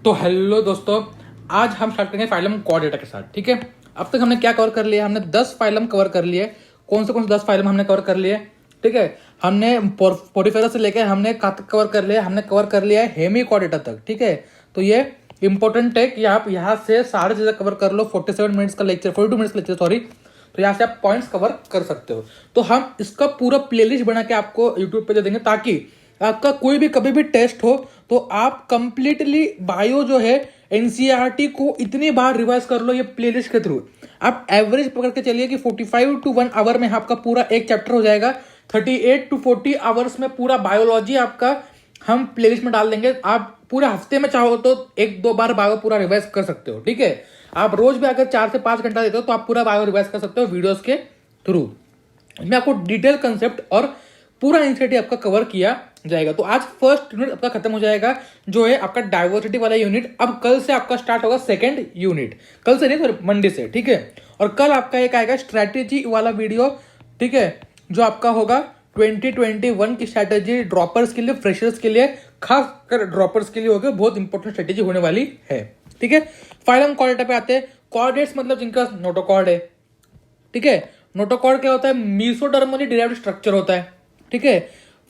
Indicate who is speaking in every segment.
Speaker 1: तो हेलो दोस्तों, आज हम स्टार्ट करेंगे फाइलम कोऑर्डिनेटर के साथ। ठीक है, अब तक हमने क्या कवर कर लिया? हमने 10 फाइलम कवर कर लिए। कौन से 10 फाइलम हमने कवर कर लिए? ठीक है, हमने पोरीफेरा से लेकर हमने कवर कर लिया, हमने कवर कर लिया है हेमी कोऑर्डिनेटर तक। ठीक है, तो ये इंपॉर्टेंट है कि आप यहाँ से सारी चीजें कवर कर लो। 47 मिनट्स का लेक्चर, 42 मिनट्स का लेक्चर सॉरी। तो यहाँ से आप पॉइंट्स कवर कर सकते हो। तो हम इसका पूरा प्लेलिस्ट बना के आपको यूट्यूब पे दे देंगे, ताकि आपका कोई भी कभी भी टेस्ट हो तो आप कंप्लीटली बायो जो है एनसीईआरटी को इतनी बार रिवाइज कर लो ये प्लेलिस्ट के थ्रू। आप एवरेज पकड़ के चलिए कि 45 to 1 आवर में आपका पूरा एक चैप्टर हो जाएगा। 38 to 40 आवर्स में पूरा बायोलॉजी आपका हम प्लेलिस्ट में डाल देंगे। आप पूरे हफ्ते में चाहो तो 1-2 बार बायो पूरा रिवाइज कर सकते हो। ठीक है, आप रोज भी अगर 4 से 5 घंटा देते हो तो आप पूरा बायो रिवाइज कर सकते हो वीडियोस के थ्रू। इसमें आपको डिटेल कंसेप्ट और पूरा एनसीईआरटी आपका कवर किया जाएगा। तो आज फर्स्ट यूनिट आपका खत्म हो जाएगा, जो है आपका डाइवर्सिटी वाला यूनिट। अब कल से आपका स्टार्ट होगा सेकंड यूनिट। कल से नहीं, सॉरी मंडे से। ठीक है, और कल आपका एक आएगा स्ट्रैटेजी वाला वीडियो। ठीक है, जो आपका होगा 2021 की स्ट्रैटेजी ड्रॉपर्स के लिए, फ्रेशर्स के लिए, खास कर ड्रॉपर्स के लिए होगा। बहुत इंपॉर्टेंट स्ट्रैटेजी होने वाली है। ठीक है, फाइलम कोऑर्डिनेटर पे आते हैं। कोऑर्डिनेट्स मतलब जिनका नोटोकॉर्ड है। ठीक है, नोटोकॉर्ड क्या होता है? मीसोडर्मली डिराइव्ड स्ट्रक्चर होता है। ठीक है,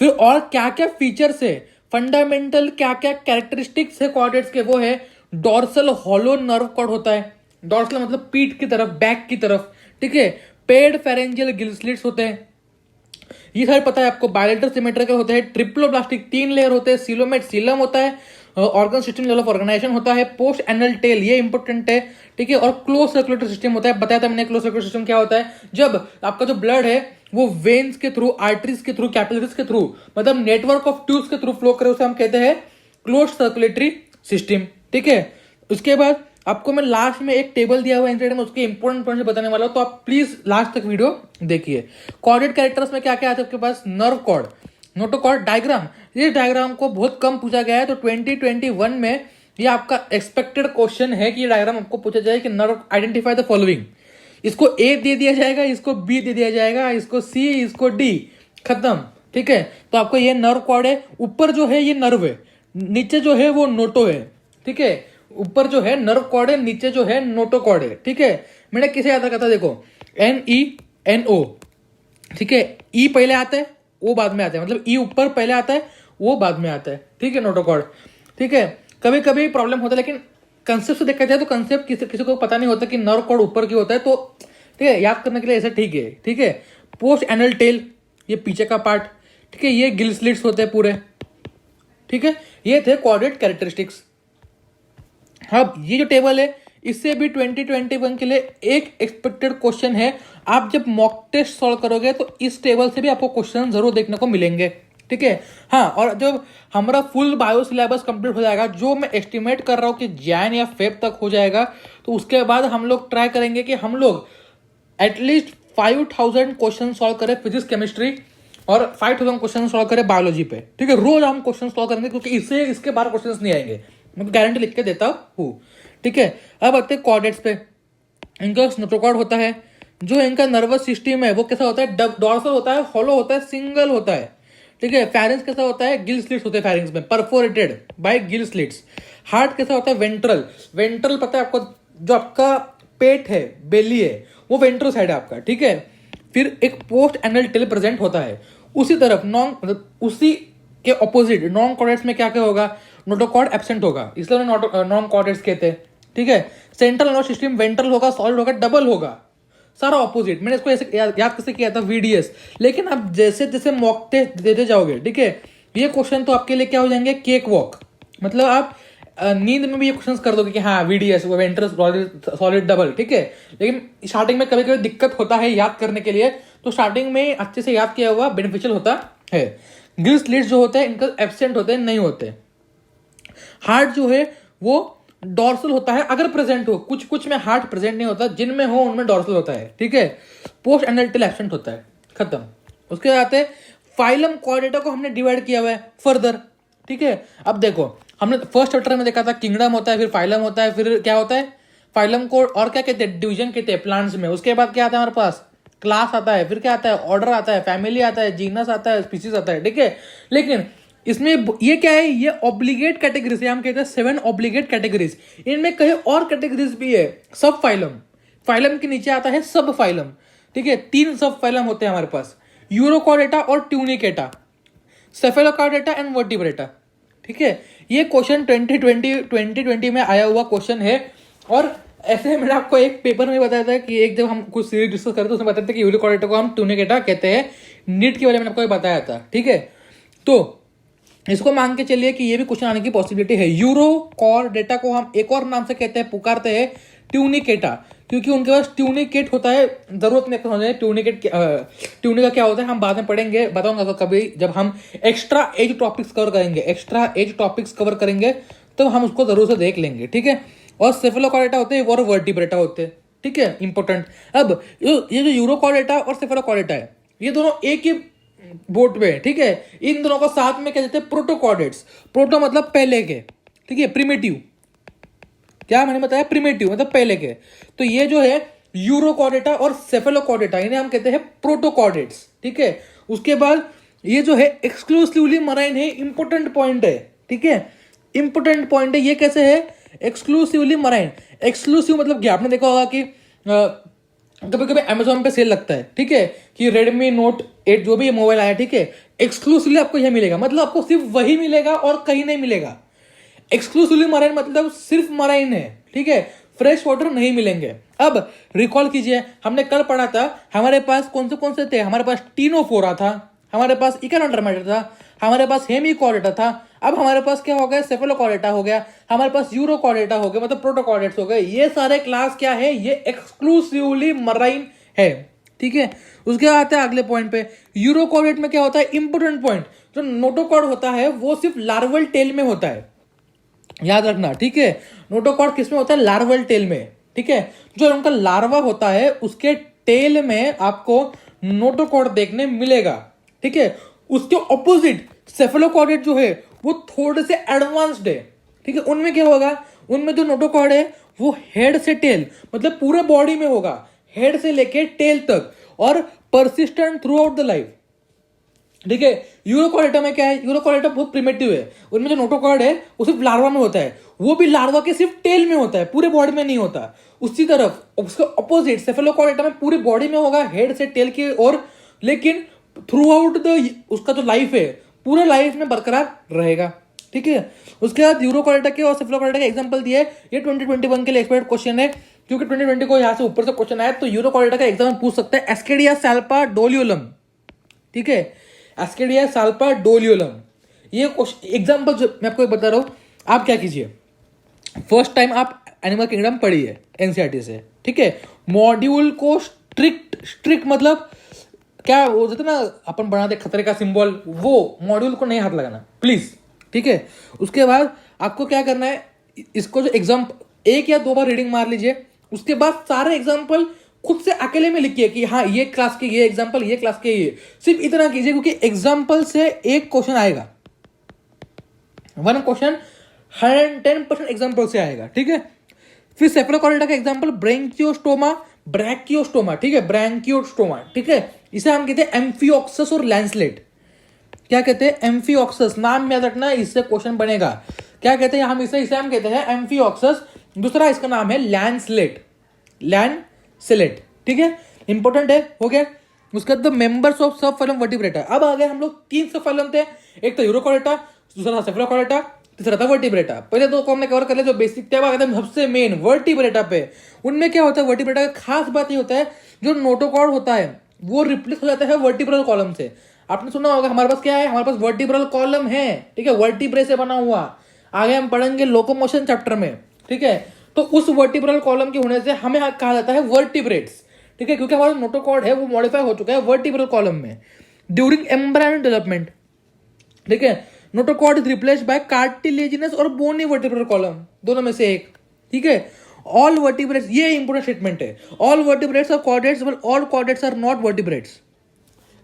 Speaker 1: फिर और क्या क्या फीचर्स है, फंडामेंटल क्या क्या कैरेक्टरिस्टिक्स है कोऑर्डिनेट्स के, वो है डॉर्सल हॉलो नर्व कॉर्ड होता है। डॉर्सल मतलब पीठ की तरफ, बैक की तरफ। ठीक है, पेड फेरेंजियल गिल स्लिट्स होते हैं, ये सारे पता है आपको। बायलेटरल सिमेट्रिकल होते हैं। ट्रिप्लोब्लास्टिक 3 लेयर होते हैं। सीलोमेट सीलम होता है। Organ system level of organisation होता है। पोस्ट एनल टेल, ये इंपॉर्टेंट है। ठीक है, और क्लोज सर्कुलेटरी सिस्टम होता है। बताया था मैंने क्लोज सर्कुलेटरी सिस्टम क्या होता है। जब आपका जो ब्लड है वो वेन्स के थ्रू, आर्टरीज के थ्रू, कैपिलरीज के थ्रू, मतलब नेटवर्क ऑफ ट्यूब्स के थ्रू फ्लो करे, उसे हम कहते हैं क्लोज सर्कुलेटरी सिस्टम। ठीक है, उसके बाद आपको मैं लास्ट में एक टेबल दिया हुआ है में, उसके इंपॉर्टेंट पॉइंट बताने वाला हूं, तो आप प्लीज लास्ट तक वीडियो देखिए। कोऑर्डिनेट कैरेक्टर्स में क्या क्या आता है आपके पास? Nerve cord, notochord, diagram. ये डायग्राम को बहुत कम पूछा गया है, तो 2021 में ये आपका एक्सपेक्टेड क्वेश्चन है कि ये डायग्राम आपको पूछा जाए कि नर्व आइडेंटिफाई द फॉलोइंग। इसको ए दे दिया जाएगा, इसको बी दे दिया जाएगा, इसको सी, इसको डी, खत्म। ठीक है, तो आपको ये नर्व कॉर्ड है। ऊपर जो है ये नर्व है, नीचे जो है वो नोटो है। ठीक है, ऊपर जो है नर्व कॉर्ड है, नीचे जो है नोटो कॉर्ड है। ठीक है, मैंने किसे याद रखा था? देखो, NENO। ठीक है, ई पहले आता है, वो बाद में आता है, मतलब ई ऊपर पहले आता है, वो बाद में आता है। ठीक है, नोटोकॉर्ड। ठीक है, कभी कभी प्रॉब्लम होता है, लेकिन कंसेप्ट से देखा जाए तो कंसेप्ट किसी को पता नहीं होता कि नर्व कॉर्ड ऊपर की होता है, तो ठीक है, याद करने के लिए ऐसा ठीक है। ठीक है, पोस्ट एनल टेल, ये पीछे का पार्ट। ठीक है, ये गिल स्लिट्स होते हैं पूरे। ठीक है, ये थे कोऑर्डिनेट कैरेक्टरिस्टिक्स। अब ये जो टेबल है, इससे भी 2021 के लिए एक एक्सपेक्टेड क्वेश्चन है। आप जब मॉक टेस्ट सॉल्व करोगे तो इस टेबल से भी आपको क्वेश्चन जरूर देखने को मिलेंगे। ठीक है, हाँ, और जब हमारा फुल बायो सिलेबस कंप्लीट हो जाएगा, जो मैं एस्टिमेट कर रहा हूँ कि जैन या फेब तक हो जाएगा, तो उसके बाद हम लोग ट्राई करेंगे कि हम लोग एटलीस्ट 5000 क्वेश्चन सॉल्व करें फिजिक्स केमिस्ट्री, और 5000 क्वेश्चन सॉल्व करें बायोलॉजी पे। ठीक है, रोज हम क्वेश्चन सॉल्व करेंगे, क्योंकि इसके बाहर क्वेश्चन नहीं आएंगे, मैं गारंटी लिख के देता हूँ। ठीक है, अब आते हैं कोऑर्डिनेट्स पे। इनका नोटोकॉर्ड होता है। जो इनका नर्वस सिस्टम है वो कैसा होता है? डॉर्सल होता है, हॉलो होता है, सिंगल होता है। ठीक है, फेरिंक्स कैसा होता है? गिल स्लिट्स होते हैं फेरिंक्स में, perforated bye gill slits. Heart कैसा होता है? वेंट्रल। वेंट्रल पता है आपको, जो आपका पेट है, बेली है, वो वेंट्रल साइड है आपका। ठीक है, फिर एक पोस्ट एनल टेल प्रेजेंट होता है। उसी तरफ मतलब उसी के ऑपोजिट नॉन कोऑर्डिनेट्स में क्या क्या होगा? नोटोकॉर्ड एब्सेंट होगा, इसलिए उन्हें नॉन कोऑर्डिनेट्स कहते हैं। ठीक है, सेंट्रल नर्वस सिस्टम वेंट्रल होगा, सॉलिड होगा, डबल होगा, सारा ऑपोजिट। मैंने इसको ऐसे याद कैसे किया था? VDS। लेकिन आप जैसे जैसे मॉक टेस्ट देते जाओगे, ठीक है, ये क्वेश्चन तो आपके लिए क्या हो जाएंगे? Cake walk. मतलब आप नींद में भी ये क्वेश्चन कर दोगे कि हाँ VDS, वो वेंट्रल सॉलिड डबल। ठीक है, लेकिन स्टार्टिंग में कभी कभी दिक्कत होता है याद करने के लिए, तो स्टार्टिंग में अच्छे से याद किया हुआ बेनिफिशियल होता है। गिल स्लिट्स जो होते हैं इनका एब्सेंट होते हैं, नहीं होते। हार्ट जो है वो डॉर्सल होता है अगर प्रेजेंट हो, कुछ कुछ में हार्ट प्रेजेंट नहीं होता, जिनमें हो उनमें डॉर्सल होता है। ठीक है, पोस्ट एनल टेल एब्सेंट होता है, खत्म। उसके बाद आते फाइलम कोऑर्डिनेटर को हमने डिवाइड किया हुआ है फर्दर। ठीक है, अब देखो, हमने फर्स्ट चैप्टर में देखा था किंगडम होता है, फिर फाइलम होता है, फिर क्या होता है? फाइलम को और क्या कहते हैं? डिवीजन कहते हैं प्लांट्स में। उसके बाद क्या आता है हमारे पास? क्लास आता है, फिर क्या आता है? ऑर्डर आता है, फैमिली आता है, जीनस आता है, स्पीसीज आता है। ठीक है, लेकिन इसमें ये क्या है, ये ऑब्लिगेट कैटेगरीज है, हम कहते हैं 7 ऑब्लिगेट कैटेगरीज। इनमें कई और कैटेगरीज भी है, सब फाइलम, फाइलम के नीचे आता है सब फाइलम, ठीक है। 3 सब फाइलम होते हैं हमारे पास, यूरोकॉर्डेटा और ट्यूनिकेटा, सेफेलोकॉर्डेटा एंड वर्टिब्रेटा, ठीक है। ये क्वेश्चन 2020 में आया हुआ क्वेश्चन है। और ऐसे मैंने आपको एक पेपर में बताया था कि एक जब हम कुछ सीरीज डिस्कस करते तो उसमें बताते थे कि यूरोकॉर्डेटा को हम ट्यूनिकेटा कहते हैं, नीट के बारे में आपको बताया था, ठीक है। तो इसको मांग के चलिए कि ये भी क्वेश्चन आने की पॉसिबिलिटी है। यूरोकॉर्डेटा को हम एक और नाम से कहते हैं, पुकारते हैं ट्यूनिकेटा, क्योंकि उनके पास ट्यूनिकेट होता है। जरूरत नहीं समझे ट्यूनिका क्या होता है, हम बाद में पढ़ेंगे, बताऊंगा तो कभी जब हम एक्स्ट्रा एज टॉपिक्स कवर करेंगे तो हम उसको जरूर से देख लेंगे, ठीक है। और सेफेलोकॉर्डेटा होते हैं और वर्टिब्रेटा होते हैं, ठीक है, इंपॉर्टेंट। अब ये जो यूरोकॉर्डेटा और सेफेलोकॉर्डेटा है, ये दोनों एक ही बोट पे है, ठीक है। इन दोनों को साथ में क्या कहते हैं, प्रोटोकॉर्डेट्स। प्रोटो मतलब पहले के, ठीक है, प्रिमिटिव, क्या मैंने बताया, प्रिमिटिव मतलब पहले के। तो ये जो है यूरोकॉर्डेटा और सेफेलोकॉर्डेटा, इन्हें हम कहते हैं प्रोटोकॉर्डेट्स, ठीक है। उसके बाद ये जो है एक्सक्लूसिवली मराइन है, इंपॉर्टेंट पॉइंट है, ठीक है, इंपॉर्टेंट पॉइंट है। ये कैसे है, एक्सक्लूसिवली मराइन। एक्सक्लूसिव मतलब क्या, आपने देखा होगा कि कभी कभी अमेजोन पे सेल लगता है, ठीक है, कि रेडमी नोट 8 जो भी मोबाइल आया, ठीक है, एक्सक्लूसिवली आपको यह मिलेगा, मतलब आपको सिर्फ वही मिलेगा और कहीं नहीं मिलेगा। एक्सक्लूसिवली मराइन मतलब सिर्फ मराइन है, ठीक है, फ्रेश वाटर नहीं मिलेंगे। अब रिकॉल कीजिए, हमने कल पढ़ा था हमारे पास कौन से थे, हमारे पास टीनोफोरा था, हमारे पास इकेनोडर्मेटा था, हमारे पास हेमिकॉर्डेटा था। अब हमारे पास क्या हो गया, सेफेलोकॉर्डेटा हो गया, हमारे पास यूरोकॉर्डेटा हो गया, मतलब प्रोटोकॉर्डेट्स हो गए। ये सारे क्लास क्या है, ये एक्सक्लूसिवली मराइन है, ठीक है। उसके बाद आते हैं अगले पॉइंट पे। यूरोकॉर्डेट में क्या होता है, इंपोर्टेंट पॉइंट, जो नोटोकॉर्ड होता है वो सिर्फ लार्वल टेल में होता है, याद रखना, ठीक है। नोटोकॉर्ड किसमें होता है, लार्वल टेल में, ठीक है। जो उनका लार्वा होता है उसके टेल में आपको नोटोकॉर्ड देखने मिलेगा, ठीक है। उसके ऑपोजिट सेफेलोकॉर्डेट जो है वो थोड़े से एडवांस्ड है, ठीक है। उनमें क्या होगा, उनमें जो नोटोकॉर्ड है वो हेड से टेल मतलब पूरे बॉडी में होगा, हेड से लेके टेल तक, और persistent through out the life, ठीक है। यूरोकॉर्डेटा में क्या है, यूरोकॉर्डेटा बहुत प्रिमिटिव है, उनमें जो नोटोकॉर्ड है वो सिर्फ लार्वा में होता है, वो भी लार्वा के सिर्फ टेल में होता है, पूरे बॉडी में नहीं होता। उसी तरफ उसके ऑपोजिट सेफेलोकॉर्डेटा में पूरी बॉडी में होगा, हेड से टेल की ओर, लेकिन थ्रू आउट द उसका जो लाइफ है पूरे लाइफ में बरकरार रहेगा, ठीक है। उसके बाद यूरोकॉर्डेटा के और सेफेलोकॉर्डेटा के एग्जांपल दिए। ये 2021 के लिए एक्सपेक्टेड क्वेश्चन है, क्योंकि 2020 को यहां से ऊपर से क्वेश्चन आया, तो यूरोकॉर्डेटा का एग्जाम पूछ सकते हैं। एस्केडिया साल्पा डोलियोलम, ठीक है, एस्केडिया साल्पा डोलियोलम। ये एग्जाम्पल मैं आपको बता रहा हूं, आप क्या कीजिए, फर्स्ट टाइम आप एनिमल किंगडम पढ़िए एनसीईआरटी से, ठीक है। मॉड्यूल को स्ट्रिक्ट मतलब क्या वो होता है ना, अपन बनाते खतरे का सिंबल, वो मॉड्यूल को नहीं हाथ लगाना प्लीज, ठीक है। उसके बाद आपको क्या करना है, इसको जो एग्जाम 1 या 2 बार रीडिंग मार लीजिए, उसके बाद सारे एग्जाम्पल खुद से अकेले में लिखिए कि हाँ ये क्लास के ये एग्जाम्पल, ये क्लास के ये, सिर्फ इतना कीजिए, क्योंकि एग्जाम्पल से एक क्वेश्चन आएगा, 1 क्वेश्चन 110% एग्जाम्पल से आएगा, ठीक है। फिर सेफेलोकॉर्डेटा का एग्जाम्पल ब्रैकियोस्टोमा, ठीक है, ब्रैकियोस्टोमा, ठीक है। इसे हम कहते हैं एम्फियोक्सस और लैंसलेट। क्या कहते हैं, एम्फियोक्सस, नाम याद रखना, इससे क्वेश्चन बनेगा। क्या कहते हैं हम इसे हम कहते हैं एम्फियोक्सस, दूसरा इसका नाम है लैंसलेट, ठीक है, इंपॉर्टेंट है, हो गया। उसके बाद मेंबर्स ऑफ सब फाइलम वर्टिब्रेटा। अब आ गए हम लोग 3 सब फाइलम थे, एक तो यूरोकॉर्डेटा, दूसरा था सेफेलोकॉर्डेटा, तीसरा था वर्टिब्रेटा। पहले 2 को हमने कवर कर लिया, जो बेसिक थे। अब सबसे मेन वर्टिब्रेटा पे, उनमें क्या होता है, वर्टिब्रेटा का खास बात ये होता है, जो नोटोकॉर्ड होता है वो रिप्लेस हो जाता है वर्टिब्रल कॉलम से। आपने सुना होगा हमारे पास क्या है, हमारे पास वर्टिब्रल कॉलम है, ठीक है, वर्टिब्रे से बना हुआ। आगे हम पढ़ेंगे लोकोमोशन चैप्टर में, ठीक है। तो उस वर्टिब्रल कॉलम के होने से हमें कहा जाता है वर्टिब्रेट्स, ठीक है, क्योंकि हमारा नोटोकॉर्ड है वो मॉडिफाई हो चुका है वर्टिब्रल कॉलम में ड्यूरिंग एम्ब्रायनल डेवलपमेंट, ठीक है। Notochord is replaced by cartilaginous और बोनी वर्टिब्रल कॉलम, दोनों में से एक, ठीक है। ऑल वर्टिब्रेट्स, ये इंपोर्टेंट स्टेटमेंट है, all vertebrates are chordates but all chordates are not vertebrates.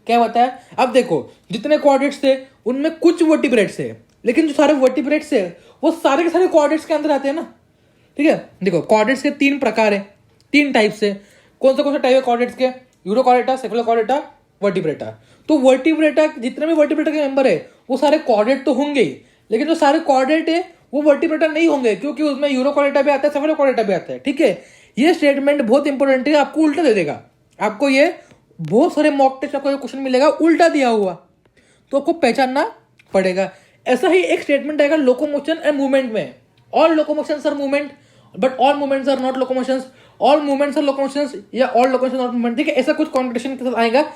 Speaker 1: क्या बताया, अब देखो जितने कॉर्डेट्स थे उनमें कुछ वर्टिब्रेट्स है, लेकिन जो सारे वर्टिब्रेट्स है वो सारे के सारे कॉर्डेट्स के अंदर आते हैं ना, ठीक है। देखो कॉर्डेट्स के 3 प्रकार है, 3 टाइप्स है। कौन से टाइप है कॉर्डेट्स के, यूरोकॉर्डेटा, सेफेलोकॉर्डेटा, वर्टिब्रेटा। तो वर्टिब्रेटा, जितने भी वर्टिब्रेटा के मेंबर है वो सारे कॉर्डेट तो होंगे ही, लेकिन जो सारे कॉर्डेट है वो वर्टिब्रेटा नहीं होंगे, क्योंकि उसमें यूरोकॉर्डेटा भी आता है, सेफेलोकॉर्डेटा भी आता है। ठीक है, ये स्टेटमेंट बहुत इंपॉर्टेंट है, आपको उल्टा दे देगा। आपको ये बहुत सारे मॉक टेस्ट आपको क्वेश्चन मिलेगा उल्टा दिया हुआ, तो आपको पहचानना पड़ेगा। ऐसा ही एक स्टेटमेंट आएगा लोकोमोशन एंड मूवमेंट में, all locomotions are movement but all movements are not locomotions, all movements are locomotions या ऑल लोकोमोशन आर मूवमेंट। ठीक है, ऐसा कुछ कॉन्ट्रडिक्शन के साथ आएगा,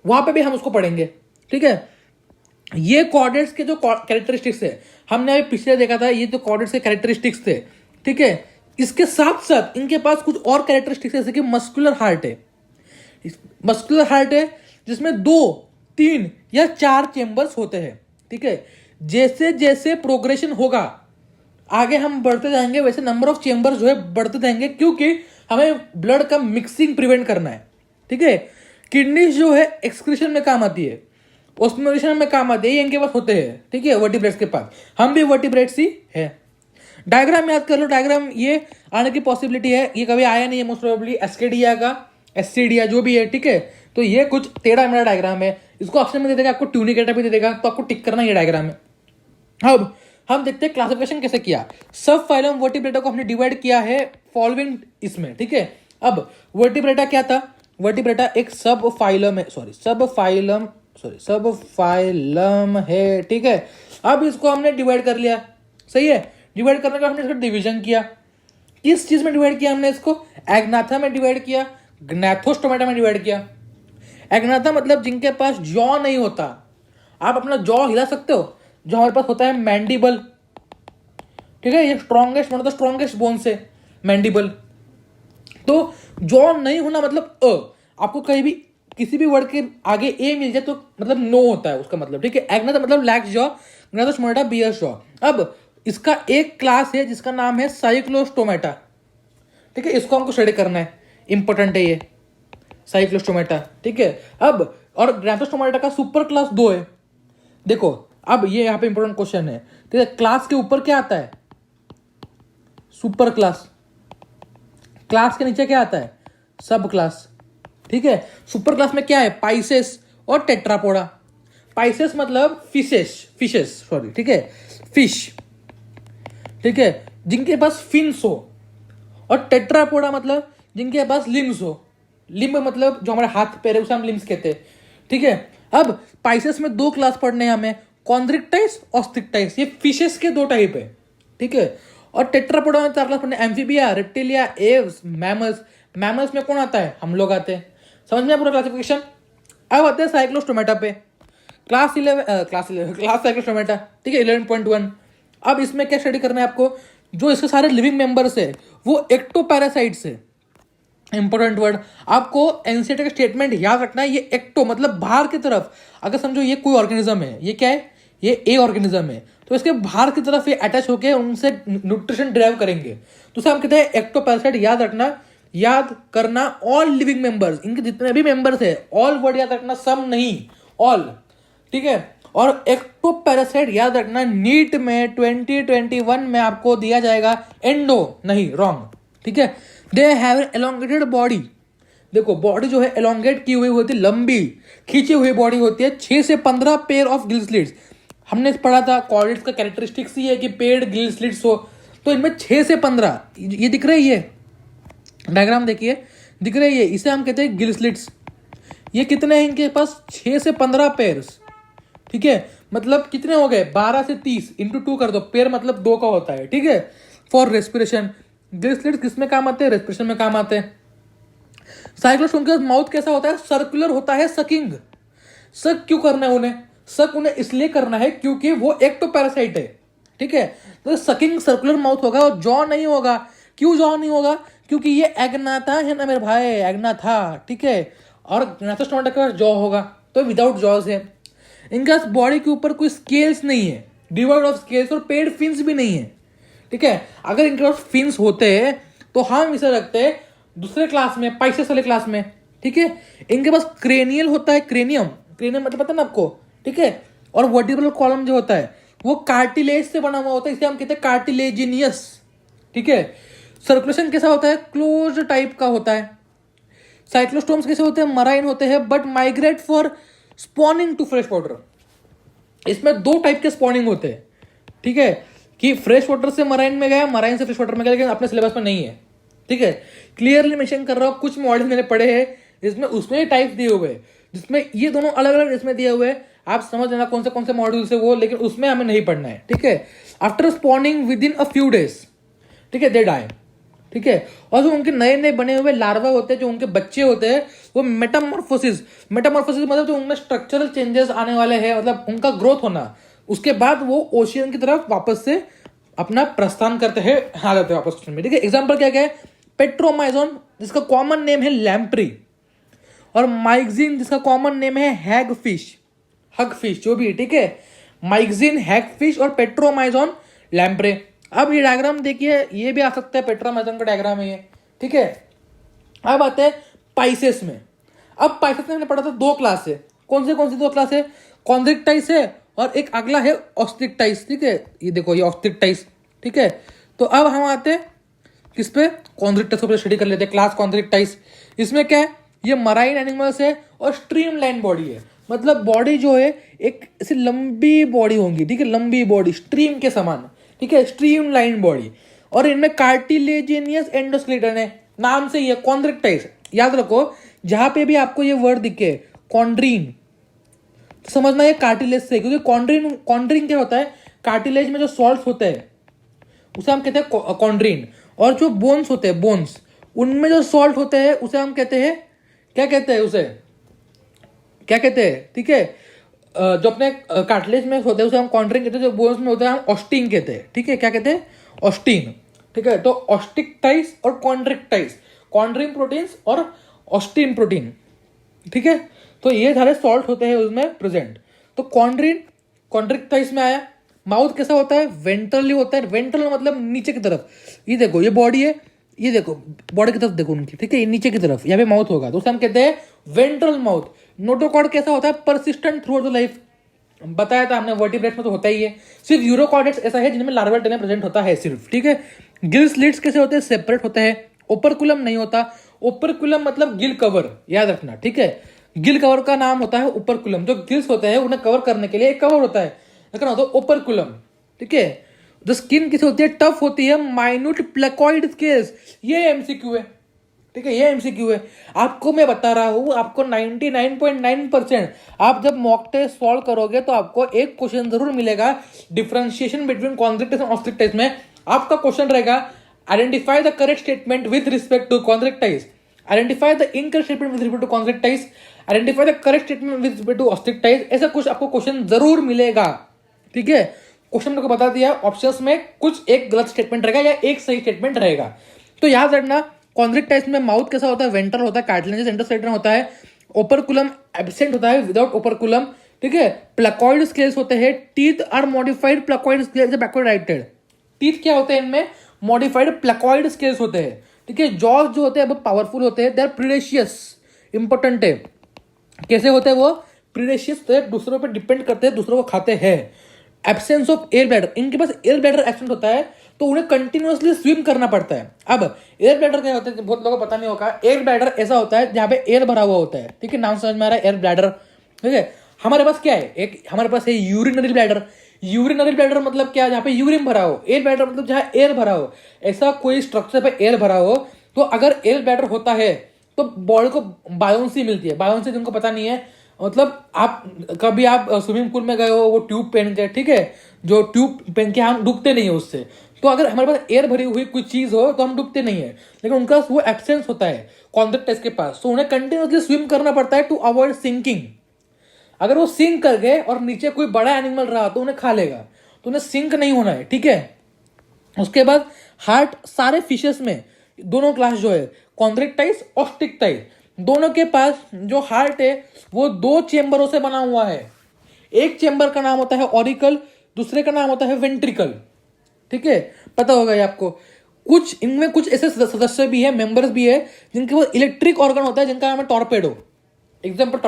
Speaker 1: वहां पे भी हम उसको पढ़ेंगे। ठीक है, ये कोऑर्डिनेट्स के जो कैरेक्टरिस्टिक्स है, हमने अभी पिछले देखा था, ये जो कोऑर्डिनेट्स के कैरेक्टरिस्टिक्स थे। ठीक है, इसके साथ साथ इनके पास कुछ और कैरेक्टरिस्टिक्स जैसे कि मस्कुलर हार्ट है। मस्कुलर हार्ट है जिसमें 2, 3 या 4 चेंबर्स होते हैं। ठीक है, जैसे जैसे प्रोग्रेशन होगा आगे हम बढ़ते जाएंगे, वैसे नंबर ऑफ चेंबर्स जो है बढ़ते जाएंगे, क्योंकि हमें ब्लड का मिक्सिंग प्रिवेंट करना है। ठीक है, किडनीज जो है एक्सक्रीशन में काम आती है, ऑस्मोलेशन में काम आती है, ये इनके पास होते हैं। ठीक है, वर्टिब्रेट्स के पास, हम भी वर्टिब्रेट्स ही है। डायग्राम याद कर लो, डायग्राम ये आने की पॉसिबिलिटी है, ये कभी आया नहीं है मोस्ट प्रोबेबली, एस्केडिया का, एससीडिया जो भी है। ठीक है, तो ये कुछ टेढ़ा मेरा डायग्राम है, इसको ऑप्शन में दे देगा, आपको ट्यूनिकेटा भी दे देगा, तो आपको टिक करना ये डायग्राम है। अब हम देखते हैं क्लासिफिकेशन कैसे किया। सब फाइलम वर्टिब्रेटा को हमने डिवाइड किया है फॉलोइंग इसमें। ठीक है, अब वर्टिब्रेटा क्या था, वर्टिब्रेटा एक सब फाइलम है, सब फाइलम है। ठीक है, अब इसको हमने डिवाइड कर लिया, सही है। डिवाइड करने का हमने इसका डिवीजन किया, किस चीज में डिवाइड किया हमने इसको, एग्नाथा में डिवाइड किया, ग्नैथोस्टोमेटा में डिवाइड किया। एग्नाथा मतलब जिनके पास जॉ नहीं होता, आप अपना जॉ हिला सकते हो, जो हमारे पास होता है मैंडिबल। ठीक है, ये strongest one of the strongest bones है मैंडिबल। तो जॉ नहीं होना मतलब आपको कहीं भी किसी भी वर्ड के आगे ए मिल जाए तो मतलब नो होता है उसका मतलब। ठीक है, एग्नाथा मतलब lacks jaw, gnathostomata bears jaw. अब इसका एक क्लास है जिसका नाम है साइक्लोस्टोमेटा। ठीक है, इसको हमको स्टडी करना है, इंपॉर्टेंट है ये साइक्लोस्टोमेटा। ठीक है, अब और ग्नैथोस्टोमेटा का सुपर क्लास 2 है। देखो अब ये यहाँ पे इंपॉर्टेंट क्वेश्चन है। ठीक है, क्लास के ऊपर क्या आता है, सुपर क्लास। क्लास के नीचे क्या आता है, सब क्लास। ठीक है, सुपर क्लास में क्या है, पाइसेस और टेट्रापोडा। पाइसेस मतलब फिशेस सॉरी। ठीक है, फिश। ठीक है, जिनके पास फिन्स हो, और टेट्रापोडा मतलब जिनके पास लिम्स हो। लिम्ब मतलब जो हमारे हाथ पैर है उसे हम लिम्स कहते हैं। ठीक है, अब पाइसेस में 2 क्लास पढ़ने हैं हमें, कॉन्ड्रिक्टाइस और स्टिक्टाइस, ये फिशेस के 2 टाइप है। ठीक है, और टेट्रापोडा में 4 क्लास पढ़ने, amphibia, reptilia, Aves, mammals. Mammals में कौन आता है, हम लोग आते हैं। समझ में पूरा क्लासिफिकेशन। अब आते हैं साइक्लोस्टोमेटा पे, क्लास साइक्लोस्टोमेटा। ठीक है, 11.1। अब इसमें क्या स्टडी करना है आपको, जो इसके सारे लिविंग मेंबर्स है वो एक्टोपैरासाइट्स है। इंपॉर्टेंट वर्ड, आपको एनसीईआरटी का स्टेटमेंट याद रखना है, ये एक्टो मतलब बाहर की तरफ। अगर समझो ये कोई ऑर्गेनिज्म है, ये क्या है, ये ए ऑर्गेनिज्म है, तो इसके बाहर की तरफ ये अटैच होकर उनसे न्यूट्रिशन ड्राइव करेंगे, तो उसे हम कहते हैं एक्टोपैरासाइट। याद रखना, याद करना, ऑल लिविंग मेंबर्स, इनके जितने भी मेंबर्स है, ऑल वर्ड याद रखना, सम नहीं, ऑल। ठीक है, और एक्टोपैरासाइट याद रखना, नीट में 2021 में आपको दिया जाएगा एंडो नहीं, रॉन्ग। ठीक है, दे हैव एलोंगेटेड बॉडी। देखो बॉडी जो है एलोंगेट की हुई होती है, लंबी खींची हुई बॉडी होती है, 6 से 15 पेयर ऑफ गिल स्लिट्स। हमने पढ़ा था कॉर्डेट्स का कैरेक्टरिस्टिक्स ही है कि पेड़ गिल स्लिट्स हो, तो इनमें 6 से 15 ये दिख रही है, डायग्राम देखिए दिख रही है, इसे हम कहते हैं गिल स्लिट्स। ये कितने हैं इनके पास, 6 से 15 पेयर्स। ठीक है, मतलब कितने हो गए, 12 से 30 इंटू 2 कर दो, पेयर मतलब 2 का होता है। ठीक है, फॉर रेस्पिरेशन, गिल स्लिट्स किस में काम आते हैं, रेस्पिरेशन में काम आते हैं। साइक्लोस्टोम का माउथ कैसा होता है, सर्कुलर होता है, सकिंग। सक क्यों करना है उन्हें, सक उन्हें इसलिए करना है क्योंकि वो एक्टोपैरासाइट है। ठीक है, तो सकिंग सर्कुलर माउथ होगा और जॉ नहीं होगा। क्यों जॉ नहीं होगा, क्योंकि ये एग्नाथा है ना मेरे भाई, एग्नाथा। ठीक है, और ग्नैथोस्टोमेटा के पास जॉ होगा, तो विदाउट जॉज है। इनका बॉडी के ऊपर कोई स्केल्स नहीं है, डिवाइड ऑफ स्केल्स, और पेड फिन्स भी नहीं है। ठीक है, अगर इनके पास फिन्स होते हैं तो हम इसे रखते हैं दूसरे क्लास में, पाइसेस वाले क्लास में। ठीक है, इनके पास क्रेनियल होता है, क्रेनियम मतलब पता ना आपको। ठीक है, और वर्टिब्रल कॉलम जो होता है वो कार्टिलेज से बना हुआ होता है, इसे हम कहते हैं कार्टिलेजिनियस। ठीक है, सर्कुलेशन कैसा होता है, क्लोज टाइप का होता है। साइक्लोस्टोम्स कैसे होते हैं, मराइन होते हैं, but migrate for spawning to fresh water. इसमें दो टाइप के स्पॉनिंग होते हैं, ठीक है, कि फ्रेश वाटर से मराइन में गया, मराइन से फ्रेश वाटर में गया, लेकिन अपने सिलेबस में नहीं है, ठीक है। क्लियरली मेंशन कर रहा हूँ, कुछ मॉडल मैंने पढ़े हैं जिसमें उसमें टाइप दिए हुए हैं, जिसमें ये दोनों अलग अलग इसमें दिए हुए हैं, आप समझ लेना कौन से मॉड्यूल से वो, लेकिन उसमें हमें नहीं पढ़ना है, ठीक है। After spawning with in a few days, ठीक है, दे डाई, ठीक है। और जो उनके नए नए बने हुए लार्वा होते हैं, जो उनके बच्चे होते हैं, वो मेटामॉर्फोसिस मतलब जो उनमें स्ट्रक्चरल चेंजेस आने वाले हैं, मतलब उनका ग्रोथ होना, उसके बाद वो ओशियन की तरफ वापस से अपना प्रस्थान करते हैं, आ जाते हैं वापस ओशन में, ठीक है। एग्जाम्पल क्या क्या है, पेट्रोमाइजोन जिसका कॉमन नेम है लैम्प्री, और माइक्सिन जिसका कॉमन नेम है हगफिश जो भी, ठीक है। माइक्सिन, हैगफिश और पेट्रोमाइजोन लैम्प्रे। अब ये डायग्राम देखिए, ये भी आ सकता है, पेट्रोमाइजोन का डायग्राम है ये, ठीक है। अब आते हैं पाइसेस में। अब पाइसेस में हमने पढ़ा था दो क्लास है, कौन सी दो क्लास है, कॉन्ड्रिक्टाइस है और एक अगला है ऑस्ट्रिक्टाइस, ठीक है। ये देखो ये ऑस्ट्रिक्टाइस, ठीक है। तो अब हम आते हैं किस पे, कॉन्ड्रिक्टाइस को स्टडी कर लेते हैं, क्लास कॉन्ड्रिक्टाइस। इसमें क्या है, ये मराइन एनिमल्स है और स्ट्रीमलाइन बॉडी है, मतलब बॉडी जो है एक ऐसी लंबी बॉडी होगी, ठीक है, लंबी बॉडी स्ट्रीम के समान, ठीक है, स्ट्रीमलाइन बॉडी। और इनमें कार्टिलेजिनियस एंडोस्केलेटन है, नाम से ही है कॉन्ड्रिक्टाइस। याद रखो, जहां पे भी आपको ये वर्ड दिखे कॉन्ड्रीन, तो समझना ये कार्टिलेज से, क्योंकि कॉन्ड्रीन क्या होता है, कार्टिलेज में जो सॉल्ट होते हैं उसे हम कहते हैं कॉन्ड्रीन, और जो बोन्स होते हैं, बोन्स उनमें जो सॉल्ट होते हैं उसे हम कहते हैं, क्या कहते हैं उसे, क्या कहते हैं, ठीक है। जो अपने कार्टिलेज में होते हैं उसे हम कॉन्ड्रीन कहते हैं, जो बोन्स में होते हैं हम ऑस्टीन कहते हैं, ठीक है। क्या कहते हैं, ऑस्टीन, ठीक है। तो ऑस्टिक्टाइस और कॉन्ड्रिक्टाइस, कॉन्ड्रीन प्रोटीन्स और ऑस्टीन प्रोटीन, ठीक है। तो ये सारे सॉल्ट होते हैं उसमें प्रेजेंट। तो कॉन्ड्रिक्टाइस में आया। माउथ कैसा होता है, वेंट्रली होता है, वेंट्रल मतलब नीचे की तरफ। ये देखो ये बॉडी है, ये देखो बॉडी की तरफ देखो उनकी, ठीक है, नीचे की तरफ यहाँ पे माउथ होगा, तो उसे हम कहते हैं वेंट्रल माउथ। नोटोकॉर्ड कैसा होता है, परसिस्टेंट थ्रू द लाइफ, बताया था हमने, वर्टिब्रेट्स में तो होता ही है। सिर्फ यूरोकॉर्डेट्स ऐसा है जिनमें लार्वल टेना प्रेजेंट होता है सिर्फ, ठीक है। गिल स्लिट्स कैसे होते हैं, सेपरेट होते हैं। ओपरकुलम नहीं होता, ओपरकुलम मतलब गिल कवर, याद रखना, ठीक है। गिल कवर का नाम होता है ओपरकुलम, जो गिल्स होते हैं उन्हें कवर करने के लिए एक कवर होता है, होता है ओपरकुलम, ठीक है। जो स्किन किसी होती है, टफ होती है, माइन्यूट प्लेकॉइड स्केल्स, ये एमसीक्यू है, ठीक है, ये एमसीक्यू है। आपको मैं बता रहा हूं, आपको 99.9% आप जब मॉक टेस्ट सॉल्व करोगे तो आपको एक क्वेश्चन जरूर मिलेगा, differentiation between chondrichthyes and osteichthyes में आपका क्वेश्चन रहेगा, identify the correct statement with respect to chondrichthyes, identify the incorrect statement with respect to chondrichthyes, identify the correct statement with respect to osteichthyes. ऐसा कुछ आपको question जरूर मिलेगा, ठीक है। क्वेश्चन को बता दिया, ऑप्शंस में कुछ एक गलत स्टेटमेंट रहेगा या एक सही स्टेटमेंट रहेगा। तो याद रखना, कॉन्ड्रिक्टाइस में माउथ कैसा होता है, वेंट्रल होता है, कार्टिलेजियस एंडोस्केलेटन होता है, ओपरकुलम एब्सेंट होता है, विदाउट ओपरकुलम, ठीक है। प्लेकॉइड स्केल्स होते हैं, teeth are modified placoid scales backward righted, teeth क्या होते हैं इनमें, मॉडिफाइड प्लेकॉइड स्केल्स होते हैं, ठीक है। जॉज जो होते हैं बहुत पावरफुल होते हैं, दे आर प्रीडेशियस, इंपॉर्टेंट है। कैसे होते हैं वो, प्रीडेशियस होते हैं, दूसरों पर डिपेंड करते हैं, दूसरों को खाते हैं। एब्सेंस ऑफ एयर ब्लैडर, इनके पास एयर ब्लैडर एब्सेंट होता है, तो उन्हें कंटिन्यूअसली स्विम करना पड़ता है। अब एयर ब्लैडर क्या होता है, बहुत लोगों को पता नहीं होगा, एयर ब्लैडर ऐसा होता है जहाँ पे एयर भरा हुआ होता है, ठीक है, नाम समझ में आ रहा है, एयर ब्लैडर, ठीक है। हमारे पास क्या है, एक हमारे पास है यूरिनरी ब्लैडर। यूरिनरी ब्लैडर मतलब क्या, जहाँ पे यूरिन भरा हो। एयर ब्लैडर मतलब जहाँ एयर भरा हो, ऐसा कोई स्ट्रक्चर पे एयर भरा हो। तो अगर एयर ब्लैडर होता है तो बॉडी को बायोंसी मिलती है। बायोंसी जिनको पता नहीं है, मतलब आप कभी आप स्विमिंग पूल में गए हो, वो ट्यूब पहन के, ठीक है, जो ट्यूब पहन के हम डूबते नहीं है उससे। तो अगर हमारे पास एयर भरी हुई कोई चीज हो तो हम डूबते नहीं है, लेकिन उनका वो एब्सेंस होता है कॉन्ड्रिक्टाइस के पास, तो उन्हें कंटिन्यूसली स्विम करना पड़ता है टू अवॉइड सिंकिंग। अगर वो सिंक कर गए और नीचे कोई बड़ा एनिमल रहा तो उन्हें खा लेगा, तो उन्हें सिंक नहीं होना है, ठीक है। उसके बाद हार्ट, सारे फिशेस में दोनों क्लास जो है, कॉन्ड्रिक्टाइस ऑस्ट्रिक्टाइस, दोनों के पास जो हार्ट है वो दो चेंबरों से बना हुआ है। एक चेंबर का नाम होता है ऑरिकल, दूसरे का नाम होता है वेंट्रिकल, ठीक है, पता होगा ये आपको। कुछ इनमें कुछ ऐसे सदस्य भी है, मेंबर्स भी है, जिनके वो इलेक्ट्रिक ऑर्गन होता है, जिनका नाम है torpedo. Example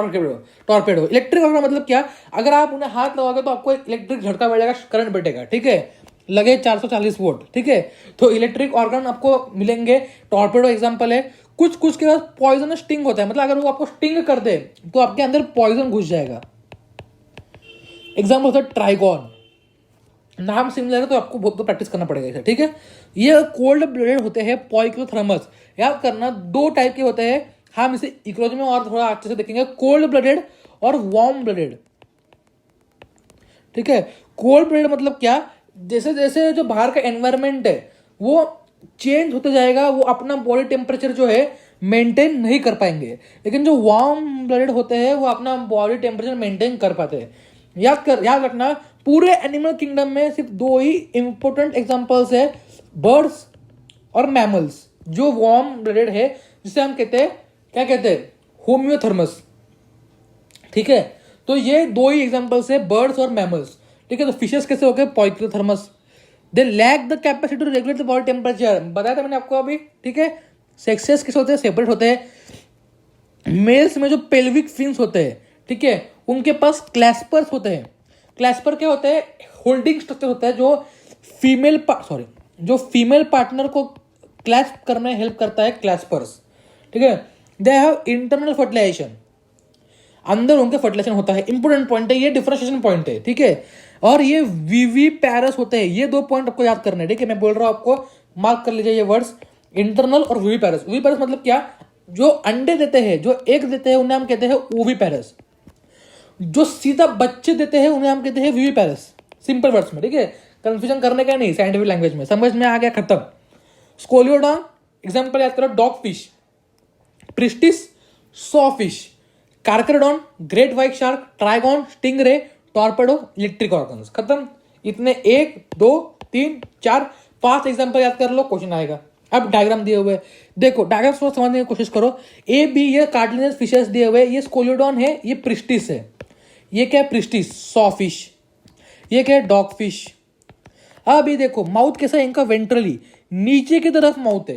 Speaker 1: torpedo electric organ मतलब क्या, अगर आप उन्हें हाथ लगाओगे तो आपको इलेक्ट्रिक झटका बैठेगा, करंट बैठेगा, ठीक है, लगे 440 वोल्ट, ठीक है। तो इलेक्ट्रिक ऑर्गन आपको मिलेंगे, टॉर्पेडो एग्जांपल है। कुछ कुछ के पास पॉइजनस स्टिंग होता है, मतलब अगर वो आपको स्टिंग कर दे तो आपके अंदर पॉइजन घुस जाएगा। एग्जाम्पल होता है ट्राइगॉन, नाम सिमिलर है तो आपको बहुत तो प्रैक्टिस करना पड़ेगा इसे, ठीक है। ये कोल्ड ब्लडेड होते हैं पोइक्लोथर्मस, याद करना 2 टाइप के होते हैं, हम इसे इकोलॉजी में और थोड़ा अच्छे से देखेंगे, कोल्ड ब्लडेड और वार्म ब्लडेड, ठीक है। कोल्ड ब्लडेड मतलब क्या, जैसे जैसे जो बाहर का एनवायरनमेंट है वो चेंज होते जाएगा, वो अपना बॉडी टेम्परेचर जो है मेंटेन नहीं कर पाएंगे, लेकिन जो वार्म ब्लडेड होते हैं वो अपना बॉडी टेम्परेचर मेंटेन कर पाते हैं। याद रखना, पूरे एनिमल किंगडम में सिर्फ 2 ही इंपॉर्टेंट एग्जांपल्स है, बर्ड्स और मैमल्स, जो वार्म ब्लडेड है, जिसे हम कहते हैं, क्या कहते हैं, होम्योथर्मस, ठीक है। तो ये 2 ही एग्जांपल्स है, बर्ड्स और मैमल्स, ठीक है। तो फिशेस कैसे हो गए, poikilotherms, they lack the capacity to regulate the body temperature, बताया था मैंने आपको अभी, ठीक है। सेक्सेस किस होते हैं, सेपरेट होते हैं। मेल्स में जो पेल्विक फिन्स होते हैं, ठीक है, उनके पास क्लैस्पर्स होते हैं। क्लैस्पर क्या होते हैं, होल्डिंग स्ट्रक्चर होता है जो फीमेल पार्टनर को क्लैस्प करने में हेल्प करता है, क्लैस्पर्स, ठीक है। दे हैव इंटरनल फर्टिलाइजेशन, अंदर उनके फर्टिलाइजेशन होता है, इंपोर्टेंट पॉइंट है ये, डिफरेंशिएशन पॉइंट है, ठीक है। और ये वीवी पैरस होते हैं, ये 2 पॉइंट आपको याद करने हैं, ठीक है। मैं बोल रहा हूं आपको, मार्क कर लीजिए ये वर्ड्स, इंटरनल और वीवी पैरस। वीवी पैरस मतलब क्या, जो अंडे देते हैं, जो एग देते हैं, उन्हें हम कहते हैं ओवी पैरस। जो सीधा बच्चे देते हैं उन्हें हम कहते हैं वीवी पैरस, सिंपल वर्ड्स में, ठीक है। कंफ्यूजन करने का नहीं, साइंटिफिक लैंग्वेज में समझ में आ गया, खत्म। स्कोलियोडॉन एग्जांपल याद करो, dog fish, pristis saw fish, carcharodon great white shark, trygon stingray, torpedo electric organs, खत्म। इतने 1 2 3 4 5 एग्जांपल याद कर लो, क्वेश्चन आएगा। अब डायग्राम दिए हुए, देखो डायग्राम को समझने की कोशिश करो। ए बी ये कार्टिलेजिनस फिशेस दिए हुए, ये स्कोलियोडॉन है, ये प्रिस्टिस है, ये क्या है, प्रिस्टिस सॉ फिश, ये क्या है, डॉग फिश। अब ये देखो माउथ कैसा है इनका, वेंट्रली नीचे की तरफ माउथ है,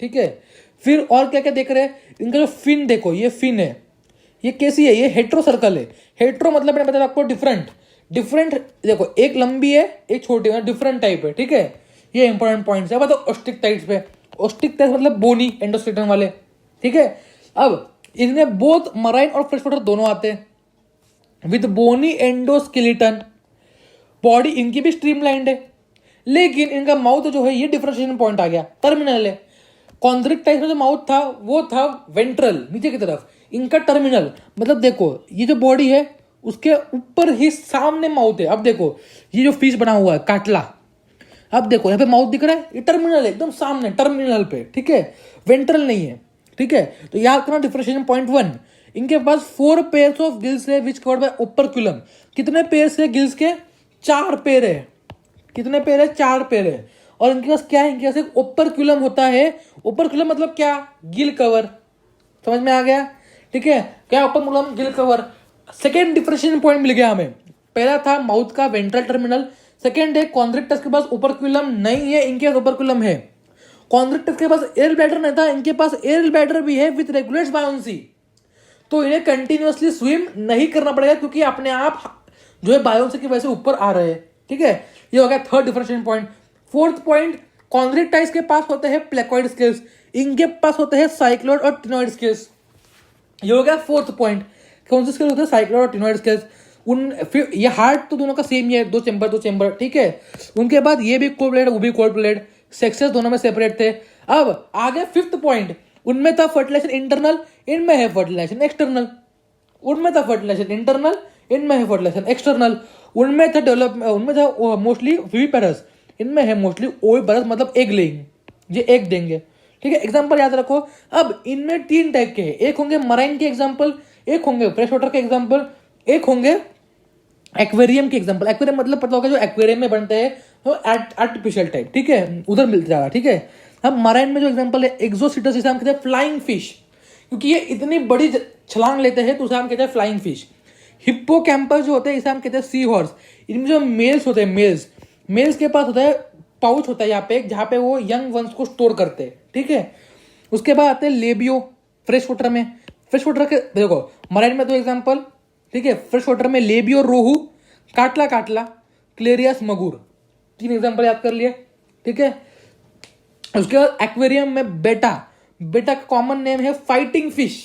Speaker 1: ठीक है। फिर और क्या क्या देख रहे हैं, इनका जो फिन देखो, ये फिन है, ये कैसी है, ये हेट्रो सर्कल है। हेट्रो मतलब मैंने बताया आपको डिफरेंट, देखो एक लंबी है एक छोटी है, डिफरेंट टाइप है, ठीक है। ये इंपॉर्टेंट पॉइंट्स है। बताओ ऑस्टिक टाइप्स पे, ऑस्टिक टाइप्स मतलब बोनी एंडोस्केलेटन वाले, ठीक है। अब इनमें बोथ मराइन और फ्रेश वाटर दोनों आते हैं, विद बोनी एंडोस्केलेटन, बॉडी इनकी भी स्ट्रीमलाइंड है, लेकिन इनका माउथ जो है ये डिफरेंशिएशन पॉइंट आ गया, टर्मिनल है। कॉन्ड्रिक टाइप में जो माउथ था वो था वेंट्रल, नीचे की तरफ, इनका टर्मिनल, मतलब देखो ये जो बॉडी है उसके ऊपर ही सामने माउथ है। अब देखो ये जो फिश बना हुआ है काटला, अब देखो यहाँ पे माउथ दिख रहा है, ये टर्मिनल है, एकदम सामने टर्मिनल पे, ठीक है, वेंट्रल नहीं है, ठीक है। तो याद करना डिफरेंशिएशन पॉइंट 1, इनके पास 4 पेयर्स ऑफ गिल्स है विच कवर्ड बाय ओपर्क्यूलम। कितने पेयर्स है गिल्स के, 4 पेयर है। कितने पेयर है, 4 पेयर है। और इनके पास क्या है, इनके पास एक ओपर्क्यूलम होता है। ओपर्क्यूलम मतलब क्या, गिल कवर, समझ में आ गया, ठीक है। क्या operculum, gill cover. Second differentiation point मिल गया हमें, पहला था माउथ का वेंट्रल टर्मिनल, सेकेंड है कॉन्ड्रिक्टस के पास ओपर्क्यूलम नहीं है, इनके पास ओपर्क्यूलम है। कॉन्ड्रिक्टस के पास एयर ब्लैडर नहीं था, इनके पास एयर ब्लैडर भी है विद रेगुलेट्स बायोन्सी। तो इन्हें कंटिन्यूअसली स्विम नहीं करना पड़ेगा क्योंकि अपने आप जो है बायोन्सी की वजह से ऊपर आ रहे हैं, ठीक है। ये हो गया third differentiation point. Fourth point, chondrichthyes के पास होते हैं प्लेकॉइड स्केल्स, इनके पास होते हैं साइक्लोइड और टिनोइड स्केल्स। ये हो गया फोर्थ पॉइंट। कौन से स्केल होते हैं, साइक्लोइड और टिनोइड स्केल्स। उन फिर ये हार्ट तो दोनों का सेम ही है, 2 चेंबर, ठीक है। उनके बाद ये भी कोल्ड ब्लडेड, वो भी कोल्ड ब्लडेड, सेक्सेस दोनों में सेपरेट थे। अब आगे फिफ्थ पॉइंट, उनमें था फर्टिलाइजेशन इंटरनल, इनमें है फर्टिलाइजेशन एक्सटर्नल। उनमें था फर्टिलाइजेशन इंटरनल, इनमें है फर्टिलाइजेशन एक्सटर्नल। उनमें था डेवलपमेंट, उनमें था मोस्टली विविपेरस, इनमें है मोस्टली ओविपेरस, मतलब एग लेइंग, ये एग देंगे, ठीक है। एग्जांपल याद रखो। अब इनमें 3 टाइप के हैं, एक होंगे मराइन के एग्जांपल, एक होंगे फ्रेश वाटर के एग्जांपल, एक होंगे एक्वेरियम के एग्जांपल। एक्वेरियम मतलब पता होगा जो एक्वेरियम में बनते हैं तो आर्टिफिशियल टाइप, ठीक है, उधर मिल जाएगा, ठीक है। अब मराइन में जो एग्जांपल है एक्सोसिटस, जिसे हम कहते हैं फ्लाइंग फिश, क्योंकि ये इतनी बड़ी छलांग लेते हैं तो उसे हम कहते हैं फ्लाइंग फिश। हिप्पोकैम्पस जो होते हैं इसे हम कहते हैं सी हॉर्स। इनमें जो मेल्स होते हैं, मेल्स के पास होता है पाउच होता है यहाँ पे, जहाँ पे वो यंग वंस को स्टोर करते हैं, ठीक है। उसके बाद आते हैं लेबियो, फ्रेश वाटर में। फ्रेश वाटर के देखो मराइन में 2 एग्जांपल, ठीक है। फ्रेश वाटर में लेबियो रोहू, काटला क्लेरियस मगुर, 3 एग्जांपल याद कर लिए, ठीक है। उसके बाद एक्वेरियम में बेटा का कॉमन नेम है फाइटिंग फिश,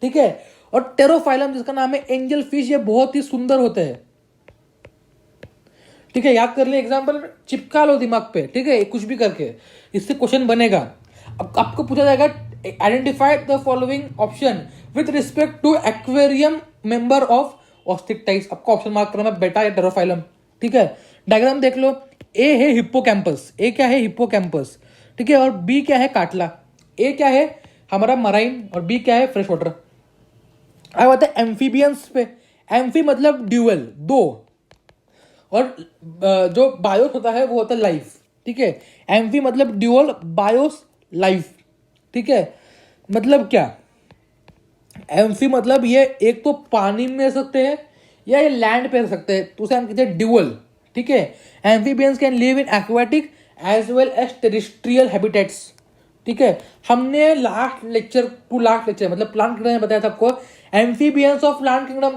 Speaker 1: ठीक है। और टेरोफाइलम जिसका नाम है एंजल फिश, ये बहुत ही सुंदर होते हैं, ठीक है, याद कर ले, एग्जाम्पल चिपका लो दिमाग पे, ठीक है, कुछ भी करके इससे क्वेश्चन बनेगा। अब आपको पूछा जाएगा identify the following option with respect to aquarium member of osteichthyes. आपको ऑप्शन मार्क करना है बेटा या टेरोफाइलम, ठीक है। डायग्राम देख लो, ए है हिप्पोकैम्पस, ए क्या है हिप्पोकैम्पस, ठीक है, और बी क्या है काटला। ए क्या है हमारा मराइन और बी क्या है फ्रेश वाटर। अब आता है एम्फीबियंस पे। एम्फी मतलब ड्यूअल, दो, और जो बायोस होता है वो होता है लाइफ, ठीक है। एम्फी मतलब ड्यूअल, बायोस लाइफ, ठीक है। मतलब क्या, एम्फी मतलब ये एक तो पानी में रह सकते हैं या ये लैंड पे रह सकते हैं, तो उसे हम कहते हैं ड्यूअल, ठीक है। Amphibians can live in aquatic as well as terrestrial habitats, ठीक है। हमने लास्ट लेक्चर मतलब प्लांट किंगडम में बताया था आपको, एम्फीबियंस ऑफ प्लांट किंगडम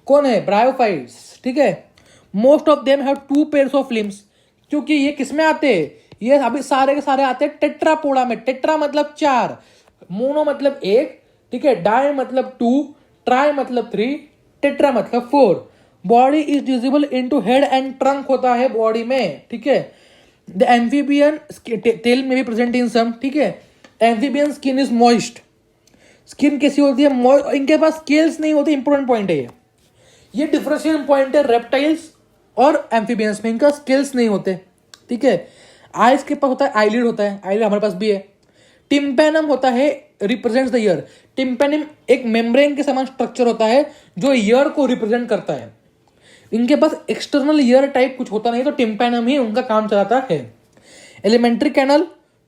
Speaker 1: कौन है ब्रायोफाइट्स, ठीक है। Most of them have 2 pairs of limbs, क्योंकि ये किसमें आते हैं, ये अभी सारे के सारे आते हैं टेट्रापोडा में। टेट्रा मतलब 4, मोनो मतलब 1, ठीक है, डाई मतलब 2, ट्राई मतलब 3, टेट्रा मतलब 4। Body is divisible into head and trunk होता है बॉडी में, ठीक है। द एम्फीबियन टेल में भी प्रेजेंट इन सम, ठीक है। Amphibian skin is moist, skin कैसी होती है, इनके पास स्केल्स नहीं होते, इंपॉर्टेंट पॉइंट है ये डिफरेंशियल पॉइंट है रेप्टाइल्स और एम्फीबियंस में, इनका स्केल्स नहीं होते, ठीक है। आइज के पास होता है आईलिड होता है, आईलिड हमारे पास भी है। टिम्पैनम होता है रिप्रेजेंट्स द ईयर। टिम्पैनम एक मेम्ब्रेन के समान स्ट्रक्चर होता है जो ईयर को रिप्रेजेंट करता है। इनके पास एक्सटर्नल ईयर टाइप कुछ होता नहीं, तो टिम्पैनम ही उनका काम चलाता है। Alimentary canal,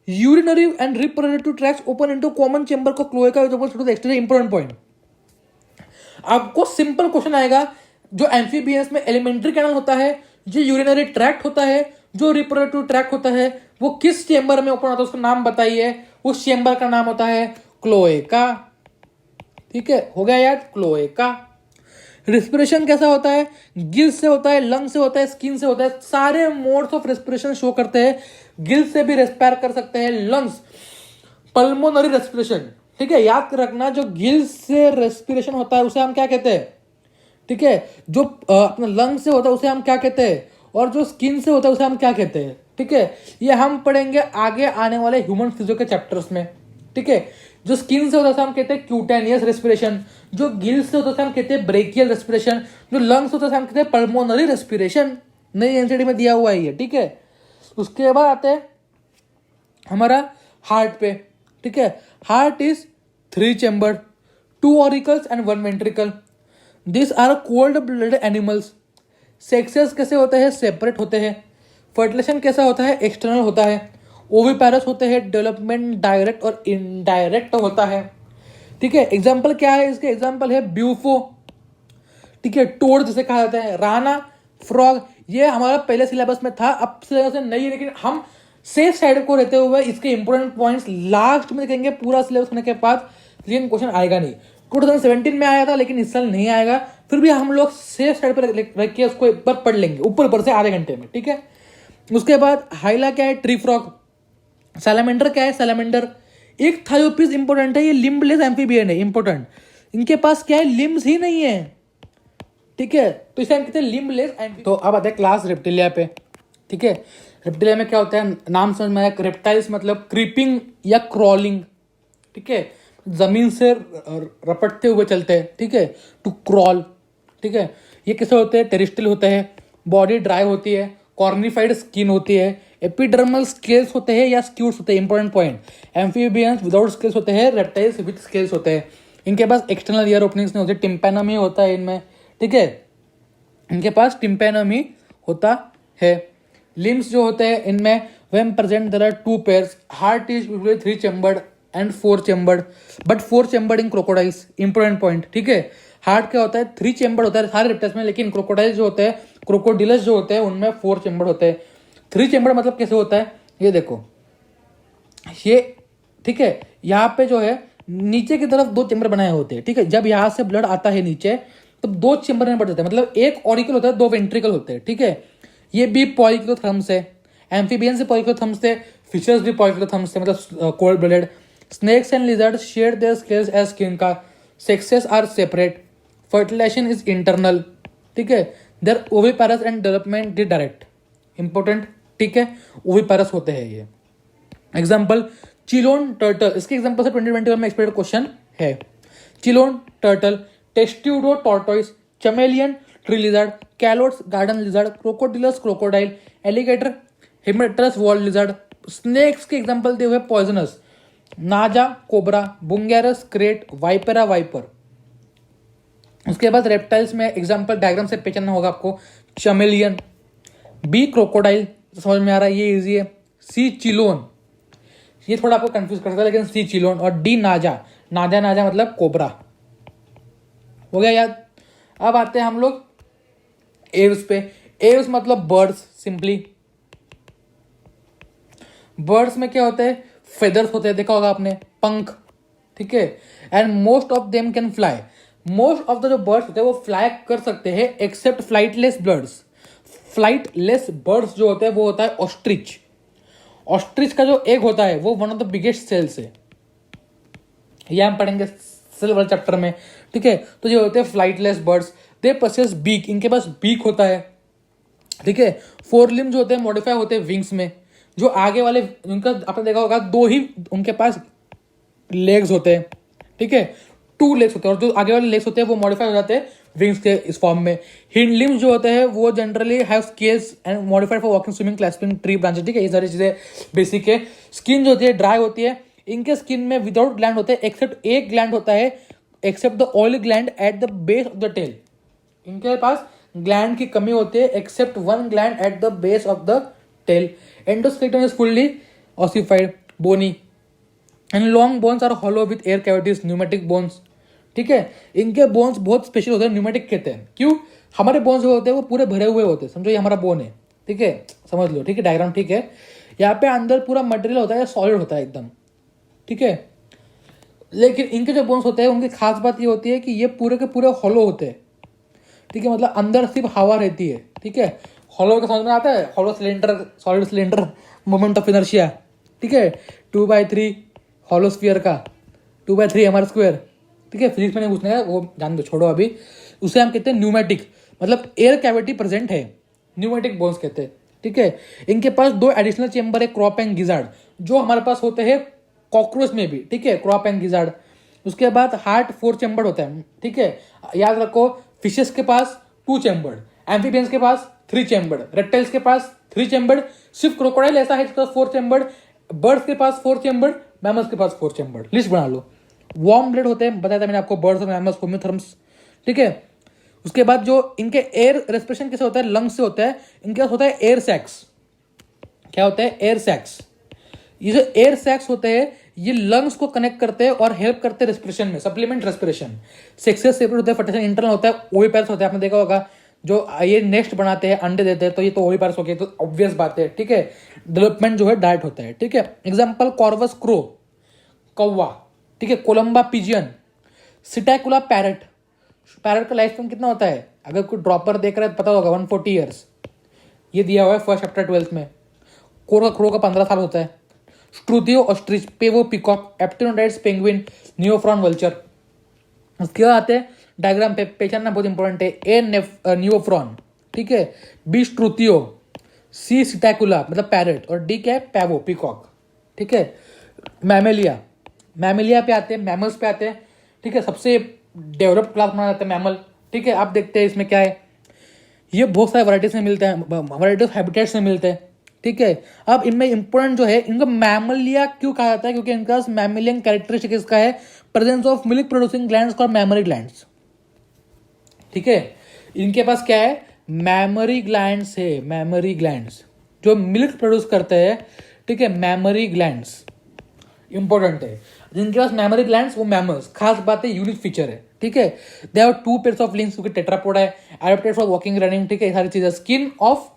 Speaker 1: urinary and reproductive tracts open into common chamber को क्लोएका इंपॉर्टेंट पॉइंट। आपको सिंपल क्वेश्चन आएगा, जो एम्फीबियंस में एलिमेंट्री कैनल होता है, जो यूरिनरी ट्रैक्ट होता है, जो रिप्रोडक्टिव ट्रैक्ट होता है, वो किस चेंबर में ओपन होता है उसका नाम बताइए। उस चेंबर का नाम होता है क्लोएका, ठीक है, हो गया याद, क्लोएका। रिस्पिरेशन कैसा होता है, गिल्स से होता है, लंग से होता है, स्किन से होता है। सारे मोड्स ऑफ रेस्पिरेशन शो करते हैं। गिल्स से भी रेस्पायर कर सकते हैं, लंग्स, पल्मोनरी रेस्पिरेशन, ठीक है। याद रखना, जो गिल्स से रेस्पिरेशन होता है उसे हम क्या कहते हैं, ठीक है। जो अपना लंग से होता है उसे हम क्या कहते हैं, और जो स्किन से होता है उसे हम क्या कहते हैं, ठीक है। ये हम पढ़ेंगे आगे आने वाले ह्यूमन फिजियो के चैप्टर्स में, ठीक है। जो स्किन से होता है उसे हम कहते हैं क्यूटेनियस रेस्पिरेशन, जो गिल्स से होता है उसे हम कहते हैं ब्रेकियल रेस्पिरेशन, जो लंग्स होता है उसे हम कहते हैं पल्मोनरी रेस्पिरेशन। नई एनसीडी में दिया हुआ है ये, ठीक है। उसके बाद आते हैं हमारा हार्ट पे, ठीक है। Heart is 3 chamber, 2 auricles and 1 ventricle. This are cold blooded animals. Sexes कैसे होते हैं, सेपरेट होते हैं। फर्टिलाइजेशन कैसा होता है, एक्सटर्नल होता है। ओविपेरस होते हैं, डेवलपमेंट डायरेक्ट और इनडायरेक्ट होता है, ठीक है। एग्जाम्पल क्या है इसके, एग्जाम्पल है ब्यूफो, ठीक है, टोड जिसे कहा जाता है, राना, फ्रॉग। ये हमारा पहले सिलेबस में था, अब सिलेबस में नहीं है, लेकिन हम सेफ साइड को रहते हुए इसके इंपॉर्टेंट पॉइंट्स लास्ट में देखेंगे पूरा सिलेबस होने के बाद, लेकिन क्वेश्चन आएगा नहीं। 2017 में आया था लेकिन इस साल नहीं आएगा, फिर भी हम लोग सेफ साइड पर रख के उसको एक बार पढ़ लेंगे ऊपर से आधे घंटे में, ठीक है। उसके बाद हाइला क्या है, ट्री फ्रॉग। सैलामेंडर क्या है, सैलामेंडर एक थायोपिस इंपॉर्टेंट है, ये लिम्बलेस एम्फीबियन है, इंपॉर्टेंट। इनके पास क्या है, लिम्स ही नहीं है, ठीक है, तो इसे हम कहते हैं लिम्बलेस एम्फीबियन। तो अब आते हैं क्लास रेप्टिलिया पे, ठीक है। रेप्टिलिया में क्या होता है, नाम समझ में आया, रेप्टाइल्स मतलब क्रीपिंग या क्रॉलिंग, ठीक है, जमीन से रपटते हुए चलते हैं, ठीक है, टू क्रॉल, ठीक है। ये कैसे होते हैं, टेरेस्ट्रियल होते हैं, बॉडी ड्राई होती है, कॉर्निफाइड स्किन होती है, एपिडर्मल स्केल्स होते हैं या स्क्यूट्स होते हैं, important point. Amphibians without scales होते हैं, रेप्टाइल्स विद स्केल्स होते हैं। इनके पास एक्सटर्नल ईयर ओपनिंग्स नहीं होते, टिम्पैनम ही होता है इनमें, ठीक है, इनके पास टिम्पैनम ही होता है। लिम्स जो होते हैं इनमें when present there are 2 pairs. Heart is usually 3 chambered and 4 chambered, but 4 chambered in crocodiles, important point, ठीक है। हार्ट क्या होता है, 3 चेम्बर्ड होता है सारे रेप्टाइल्स में, लेकिन क्रोकोडाइल्स जो होते हैं, क्रोकोडिलस जो होते हैं उनमें 4 चेम्बर्ड होते हैं। 3 चेम्बर्ड मतलब कैसे होता है, ये देखो, ये ठीक है, यहाँ पे जो है नीचे की तरफ 2 चेम्बर बनाए होते हैं, ठीक है। जब यहाँ से ब्लड आता है नीचे तो 2 चेम्बर में बढ़ जाते हैं, मतलब एक ऑरिकल होता है, 2 वेंट्रिकल होते हैं, ठीक है। ये भी पॉलीक्लोथर्म्स है, एम्फीबियंस भी पॉलीक्लोथर्म्स थे, फिशर्स भी पॉलीक्लोथर्म्स थे, मतलब cold blooded. Snakes and lizards shed their scales as skin का, sexes are separate, fertilization is internal, ठीक है। They're oviparous and development the direct, important, ठीक है, ओविपेरस होते हैं ये। एग्जाम्पल चिलोन टर्टल, इसके एग्जाम्पल से 2021 में एक्सपेक्टेड क्वेश्चन है। Chelone turtle, testudo tortoise, chameleon tree lizard, calotes garden lizard, crocodylus crocodile, alligator hemidactylus wall lizard. Snakes के एग्जाम्पल दिए हुए पॉइजनस, नाजा cobra, bungarus krait, vipera viper. उसके बाद रेप्टाइल्स में एग्जाम्पल डायग्राम से पहचानना होगा आपको, चमेलियन, बी क्रोकोडाइल, समझ में आ रहा है, ये इजी है। सी चिलोन, ये थोड़ा आपको कंफ्यूज कर सकता है लेकिन सी चिलोन। और डी नाजा, नाजा नाजा मतलब कोबरा, हो गया याद। अब आते हैं हम लोग एव्स पे। एव्स मतलब बर्ड्स, सिंपली बर्ड्स में क्या होते हैं, फेदर्स होते हैं, देखा होगा आपने, पंख, ठीक है। And most of them can fly, most of the जो बर्ड्स होते हैं वो फ्लाई कर सकते हैं except flightless birds. Flightless birds जो होते हैं वो होता है ऑस्ट्रिच। ऑस्ट्रिच का जो एग होता है वो one of the biggest cells है, ये हम पढ़ेंगे सेल वाले चैप्टर में, ठीक है। तो ये होते हैं फ्लाइटलेस बर्ड्स। दे पोसेस बीक, इनके पास बीक होता है, ठीक है। फोर लिम्ब जो होते हैं मॉडिफाई होते हैं विंग्स में। जो आगे वाले उनका आपने देखा होगा दो ही उनके पास लेग्स होते हैं, ठीक है, 2 लेग्स होते हैं, और जो आगे वाले लेग्स होते हैं वो मॉडिफाई हो जाते हैं विंग्स के इस फॉर्म में। हिंड लिम्स जो होते हैं वो generally have scales and modified for walking, swimming, clasping tree branches, ठीक है। ये सारी चीजें बेसिक है। स्किन जो होती है ड्राई होती है, इनके स्किन में विदाउट ग्लैंड होते हैं, एक्सेप्ट एक ग्लैंड होता है, except the oil gland at the base of the tail. इनके पास ग्लैंड की कमी होती है, except one gland at the base of the tail. Endoskeleton is fully ossified, bony, and long bones are hollow with air cavities, pneumatic bones, ठीक है। इनके bones बहुत स्पेशल होते हैं, न्यूमेटिक कहते हैं। क्यों? हमारे बोन्स जो होते हैं वो पूरे भरे हुए होते हैं, समझो ये हमारा बोन है, ठीक है, समझ लो, ठीक है, डायग्राम ठीक है। यहाँ पे अंदर पूरा मटेरियल होता है, सॉलिड होता है एकदम, ठीक है। लेकिन इनके जो बोन्स होते हैं उनकी खास बात ये होती है कि ये पूरे के पूरे हॉलो होते हैं, ठीक है, मतलब अंदर सिर्फ हवा रहती है, ठीक है। हॉलो का समझ में आता है, hollow cylinder, solid cylinder, moment of inertia, ठीक है, 2/3 हॉलो स्फीयर का, 2/3 एमआर स्क्वायर, ठीक है। फिजिक्स में नहीं पूछने का, वो जान दो, छोड़ो अभी। उसे हम कहते हैं न्यूमेटिक, मतलब एयर कैविटी प्रेजेंट है, न्यूमेटिक बोन्स कहते हैं, ठीक है। इनके पास 2 एडिशनल चेंबर है, क्रॉप एंड गिजार्ड, जो हमारे पास होते हैं कॉकरोच में भी, ठीक है, क्रॉप एंड गिजार्ड। उसके बाद हार्ट 4 चेंबर होता है, ठीक है, याद रखो। फिशेस के पास 2 चेंबर्ड, एम्फीबियंस के पास 3 चेंबर्ड, रेप्टाइल्स के पास 3 चेंबर्ड, सिर्फ क्रोकोडाइल ऐसा है जिसके पास 4 चेंबर्ड, बर्ड्स के पास 4 चेंबर्ड, मैमल्स के पास 4 चेंबर्ड। लिस्ट बना लो। वार्म ब्लड होते हैं, बताया था मैंने आपको, बर्ड्स और मैमल्स, होम्योथर्म्स, ठीक है। उसके बाद जो इनके एयर रेस्पिरेशन कैसे होता है, लंग्स से होता है। इनके पास होता है एयर सैक्स, क्या होता है, एयर सैक्स। ये जो एयर सैक्स होते हैं ये लंग्स को कनेक्ट करते हैं और हेल्प करते हैं रेस्पिरेशन में, सप्लीमेंट रेस्पिरेशन। सेक्सेस सेपरेट होता है, फर्टिलाइजेशन इंटरनल होता है, ओविपेरस होता है, आपने देखा होगा, जो ये नेक्स्ट बनाते हैं, अंडे देते हैं, तो ये तो ओविपेरस हो गया, तो ऑब्वियस बात है, ठीक है। डेवलपमेंट जो है डायरेक्ट होता है, ठीक है। एग्जाम्पल कॉर्वस क्रो, कौवा, ठीक है, कोलंबा पिजियन, सिटैकुला पैरट। पैरट का लाइफ टाइम कितना होता है, अगर कोई ड्रॉपर देख रहा है पता होगा, 140 ईयर्स, ये दिया हुआ है फर्स्ट चैप्टर 12th में। क्रो का 15 साल होता है। Struthio ostrich, pavo peacock, aptenodytes penguin, neophron vulture. उसके बाद आते हैं डायग्राम पे, पहचानना बहुत इंपॉर्टेंट है। ए नियोफ्रॉन, ठीक है, बी स्ट्रूथियो, सी सिटैकुला मतलब पैरट, और डी क्या है, पैवो पिकॉक, ठीक है। मैमेलिया, मैमेलिया पे आते हैं, मैमल्स पे आते हैं, ठीक है। सबसे डेवलप्ड क्लास माना जाता है मैमल, ठीक है। आप देखते हैं इसमें क्या है, ये बहुत सारे वैराइटीज में मिलते हैं, वैराइटी ऑफ हैबिटेट्स में मिलते हैं, ठीक है। अब इनमें इंपॉर्टेंट जो है, इनको मैमलिया क्यों कहा जाता है, क्योंकि इनका मैमलियन कैरेक्टरिस्टिक इसका है presence of milk producing glands और मैमरी ग्लैंड्स, ठीक है। इनके पास क्या है, मैमरी ग्लैंड्स है, मैमरी ग्लैंड्स जो मिल्क प्रोड्यूस करते हैं, ठीक है, मैमरी ग्लैंड्स इंपॉर्टेंट है। जिनके पास मैमरी ग्लैंड्स वो मैमल्स, खास बात है, यूनिक फीचर है, ठीक है। They have 2 pairs of links, क्योंकि टेट्रापोड है, एडेप्टेड फॉर वॉकिंग रनिंग, ठीक है, सारी चीजें। Skin of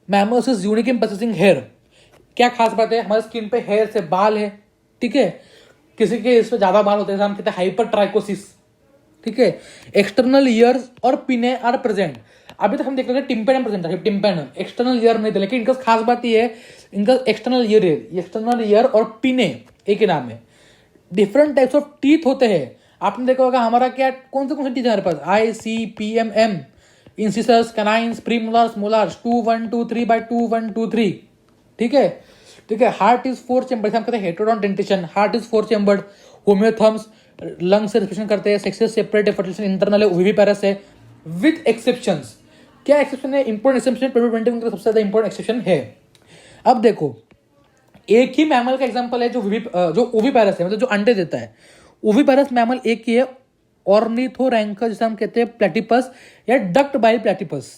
Speaker 1: mammals is unique in पोसेसिंग hair, क्या खास बात है, हमारे स्किन पे हेयर से बाल है, ठीक है। किसी के इस पे ज्यादा बाल होते हैं, हम कहते हैं हाइपर ट्राइकोसिस, ठीक है। एक्सटर्नल ईयर्स और पिने आर प्रेजेंट। अभी तक हम देख रहे थे टिम्पेनम प्रेजेंट है, टिम्पेनम, एक्सटर्नल ईयर नहीं थे, लेकिन इनका खास बात ये है, इनका एक्सटर्नल ईयर है, एक्सटर्नल ईयर और पिने एक ही नाम है। डिफरेंट टाइप्स ऑफ टीथ होते हैं, आपने देखा होगा हमारा क्या, कौन से टीथ है हमारे पास, ICPMM, इंसिसस, कैनाइन्स, प्रीमोलार्स, मोलार्स, 2 1 2 3 बाय 2 1 2 3। ठीक है, ठीक है। हार्ट इज 4 चेम्बर, हम कहते हैं heterodont dentition, heart is 4 chambered. Homeotherms lung से रेस्पिरेशन करते हैं, सेक्सेस सेपरेट है, फर्टिलाइजेशन इंटरनल है, ओविविपेरस है, विद एक्सेप्शंस। क्या एक्सेप्शन है? इंपॉर्टेंट एक्सेप्शन 2021 का सबसे ज्यादा इंपॉर्टेंट एक्सेप्शन है। अब देखो, एक ही मैमल का एग्जांपल है जो ओविपेरस है, मतलब जो अंडे देता है। ओविपेरस मैमल एक ही है, ऑर्निथोरैंकस जिसे हम कहते हैं प्लेटिपस या डक्ट बाइल प्लेटिपस।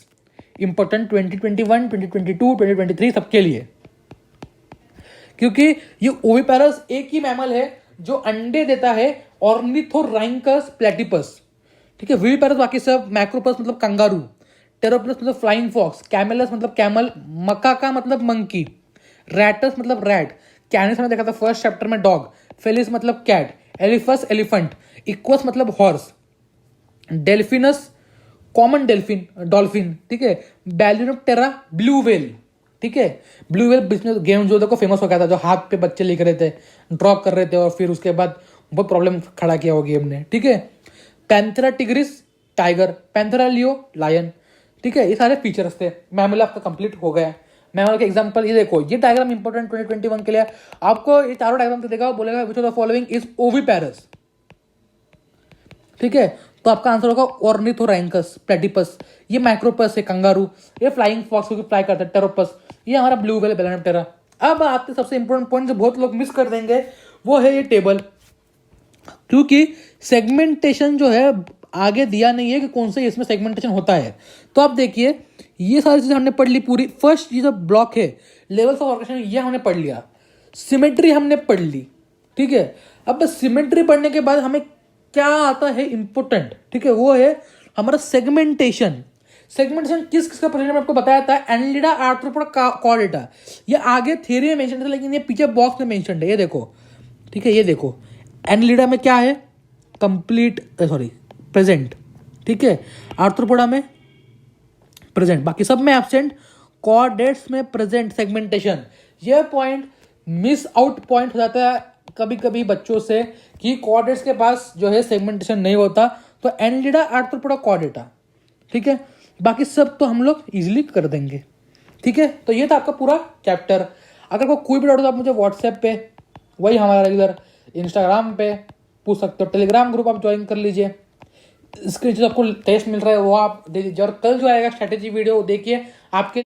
Speaker 1: इंपॉर्टेंट 2021, 2022, 2023 सबके लिए, क्योंकि ये ओविपेरस एक ही मैमल है जो अंडे देता है, ऑर्निथोरैंकस प्लेटिपस। ठीक है, विविपेरस बाकी सब, मैक्रोपस मतलब कंगारू, टेरोप्लस मतलब फ्लाइंग फॉक्स, कैमेलस मतलब कैमल, मकाका मतलब मंकी, रैटस मतलब रैट, कैनिस में देखा था फर्स्ट चैप्टर में डॉग, फेलिस मतलब कैट, एलिफस एलिफेंट, इक्वस मतलब horse, delphinus common delphin dolphin. ठीक है, बैलिनोप्टेरा ब्लू व्हेल। ठीक है, ब्लू व्हेल बिजनेस गेम जो देखो फेमस हो गया था, जो हाथ पे बच्चे लिख रहे थे, ड्रॉप कर रहे थे और फिर उसके बाद बहुत प्रॉब्लम खड़ा किया वो गेम ने। ठीक है, panthera tigris tiger, panthera leo lion. ठीक है, ये सारे फीचर्स थे। मैमल आपका कंप्लीट हो गया। मैमल के एग्जांपल ये देखो, ये डायग्राम इंपॉर्टेंट 2021 के लिए आपको ये चारों डायग्राम देगा, बोलेगा which of the following is oviparous. ठीक है, तो आपका आंसर होगा ऑर्निथोरैंकस प्लेटिपस। ये माइक्रोपस है कंगारू, ये फ्लाइंग फॉक्स क्योंकि फ्लाई करता है टेरोपस, ये हमारा ब्लू व्हेल बैलेनोप्टेरा। अब आपके सबसे इंपॉर्टेंट पॉइंट जो बहुत लोग मिस कर देंगे वो है ये टेबल, क्योंकि सेगमेंटेशन जो है आगे दिया नहीं है कि कौन से इसमें सेगमेंटेशन होता है। तो आप देखिए, ये सारी चीजें हमने पढ़ ली पूरी। फर्स्ट ये जो ब्लॉक है लेवल्स ऑफ ऑर्गेनाइजेशन, ये हमने पढ़ लिया। सिमेट्री हमने पढ़ ली। ठीक है, अब सिमेट्री पढ़ने के बाद हमें क्या आता है इंपॉर्टेंट, ठीक है, वो है हमारा सेगमेंटेशन। सेगमेंटेशन किस किसका परिणाम आपको बताया था? Annelida, arthropoda, Chordata. ये आगे थ्योरी में मेंशन था, लेकिन ये पीछे बॉक्स में मेंशन है, ये देखो। ठीक है, ये देखो, एनलिडा में क्या है? Complete present. ठीक है, आर्थ्रोपोडा में प्रेजेंट, बाकी सब में एब्सेंट। कॉर्डेट्स में प्रेजेंट सेगमेंटेशन। ये पॉइंट मिस आउट पॉइंट हो जाता है कभी कभी बच्चों से कि कॉर्डेट्स के पास जो है सेगमेंटेशन नहीं होता, तो एनलिडा, आर्थ्रोपोडा, कॉर्डेटा। ठीक है, बाकी सब तो हम लोग इजीली कर देंगे। ठीक है, तो ये था आपका पूरा चैप्टर। अगर कोई भी डाउट हो तो आप मुझे व्हाट्सएप पे, वही हमारा रेगुलर, इंस्टाग्राम पे पूछ सकते हो। टेलीग्राम ग्रुप आप ज्वाइन कर लीजिए। इसके जो आपको टेस्ट मिल रहा है वो आप दे दीजिए, और कल जो आएगा स्ट्रैटेजी वीडियो देखिए आपके